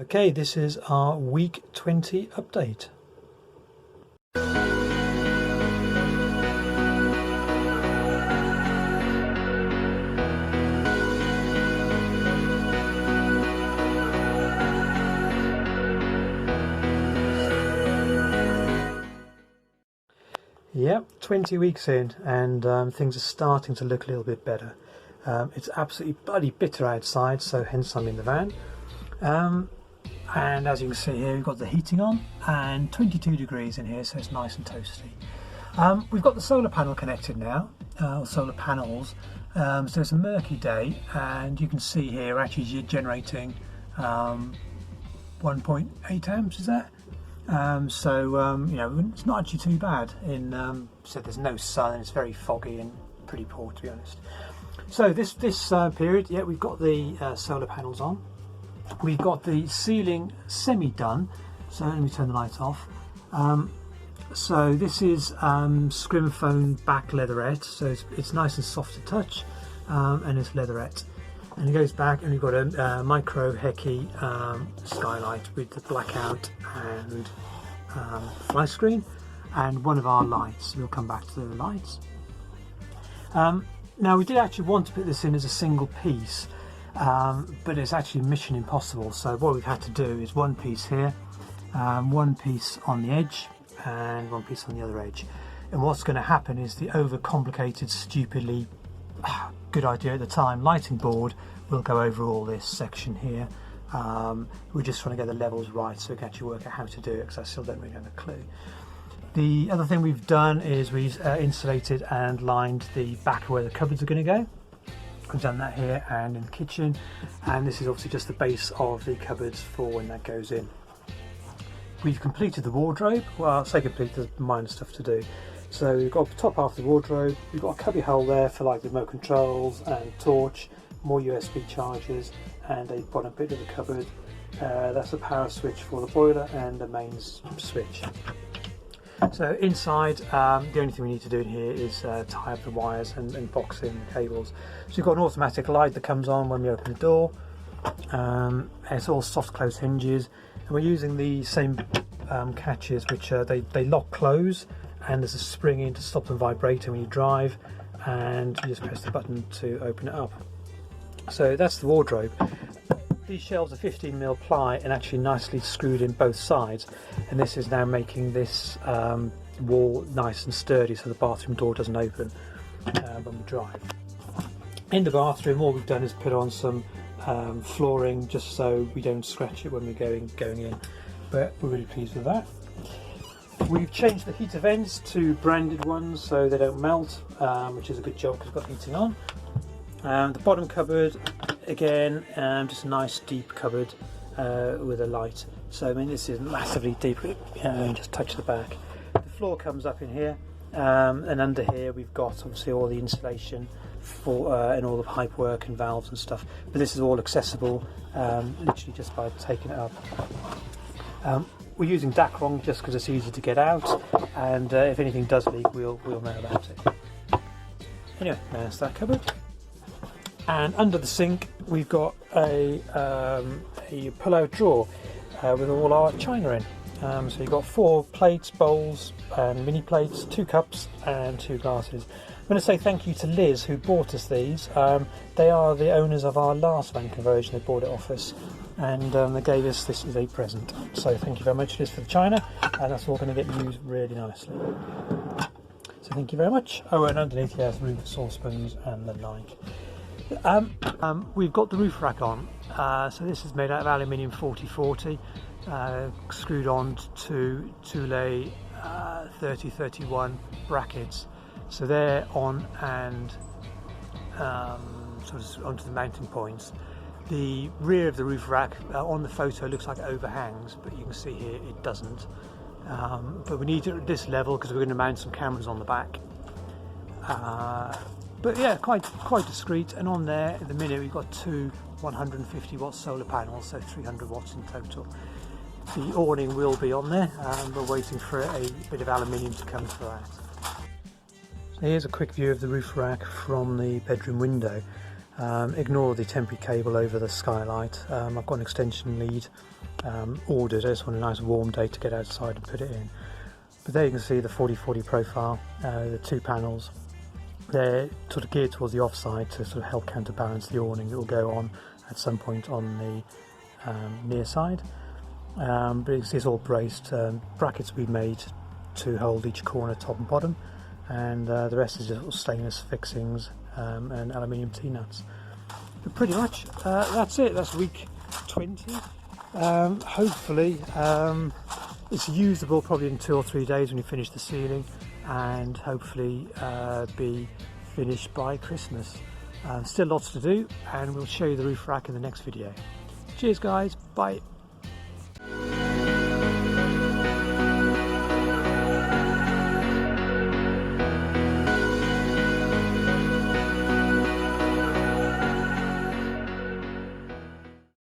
Okay, this is our week 20 update. Yep, 20 weeks in, and things are starting to look a little bit better. It's absolutely bloody bitter outside, so hence I'm in the van. And as you can see here, we've got the heating on and 22 degrees in here, so it's nice and toasty. We've got the solar panel connected now, solar panels. So it's a murky day, and you can see here actually you're generating 1.8 amps, is that? You know, it's not actually too bad. So there's no sun, it's very foggy and pretty poor, to be honest. So this period, yeah, we've got the solar panels on. We've got the ceiling semi-done, so let me turn the light off. So this is scrim foam back leatherette, so it's nice and soft to touch, and it's leatherette. And it goes back, and we've got a micro Hecky skylight with the blackout and fly screen, and one of our lights. We'll come back to the lights. Now we did actually want to put this in as a single piece, but it's actually mission impossible. So what we've had to do is one piece here, one piece on the edge, and one piece on the other edge. And what's going to happen is the overcomplicated, stupidly good idea at the time lighting board will go over all this section here. We're just trying to get the levels right so we can actually work out how to do it, because I still don't really have a clue. The other thing we've done is we've insulated and lined the back where the cupboards are going to go. I've done that here and in the kitchen, and this is obviously just the base of the cupboards for when that goes in. We've completed the wardrobe. Well, I'll say complete, there's minor stuff to do. So we've got the top half of the wardrobe, we've got a cubby hole there for like the remote controls and torch, more USB chargers, and a bottom bit of the cupboard. That's a power switch for the boiler and the mains switch. So inside, the only thing we need to do in here is tie up the wires and box in the cables. So you've got an automatic light that comes on when we open the door. It's all soft close hinges, and we're using the same catches, which they lock close, and there's a spring in to stop them vibrating when you drive, and you just press the button to open it up. So that's the wardrobe. These shelves are 15mm ply and actually nicely screwed in both sides, and this is now making this wall nice and sturdy so the bathroom door doesn't open when we drive. In the bathroom, all we've done is put on some flooring just so we don't scratch it when we're going in, but we're really pleased with that. We've changed the heater vents to branded ones so they don't melt, which is a good job because we've got heating on. The bottom cupboard, again, just a nice deep cupboard with a light. So I mean, this isn't massively deep, just touch the back. The floor comes up in here, and under here we've got obviously all the insulation for and all the pipe work and valves and stuff. But this is all accessible literally just by taking it up. We're using Dacron just because it's easy to get out, and if anything does leak, we'll know about it. Anyway, there's that cupboard. And under the sink, we've got a pull-out drawer with all our china in. So you've got 4 plates, bowls, and mini plates, 2 cups, and 2 glasses. I'm going to say thank you to Liz who bought us these. They are the owners of our last van conversion. They bought it off us, and they gave us this as a present. So thank you very much, Liz, for the china, and that's all going to get used really nicely. So thank you very much. Oh, and underneath here, room for saucepans and the like. We've got the roof rack on, so this is made out of aluminium 4040, screwed on to Thule 3031 brackets, so they're on and sort of onto the mounting points. The rear of the roof rack on the photo looks like it overhangs, but you can see here it doesn't. But we need it at this level because we're going to mount some cameras on the back. But yeah, quite discreet. And on there at the minute we've got 2 150 watt solar panels, so 300 watts in total. The awning will be on there, and we're waiting for a bit of aluminium to come to that. So here's a quick view of the roof rack from the bedroom window. Ignore the temporary cable over the skylight. I've got an extension lead ordered. I just want a nice warm day to get outside and put it in. But there you can see the 40/40 profile, the 2 panels. They're sort of geared towards the offside to sort of help counterbalance the awning that will go on at some point on the near side. But it's all braced. Brackets we made to hold each corner, top and bottom, and the rest is just stainless fixings and aluminium T-nuts. But pretty much that's it. That's week 20. Hopefully it's usable probably in 2 or 3 days when you finish the ceiling, and hopefully be finished by Christmas. Still lots to do, and we'll show you the roof rack in the next video. Cheers guys, bye.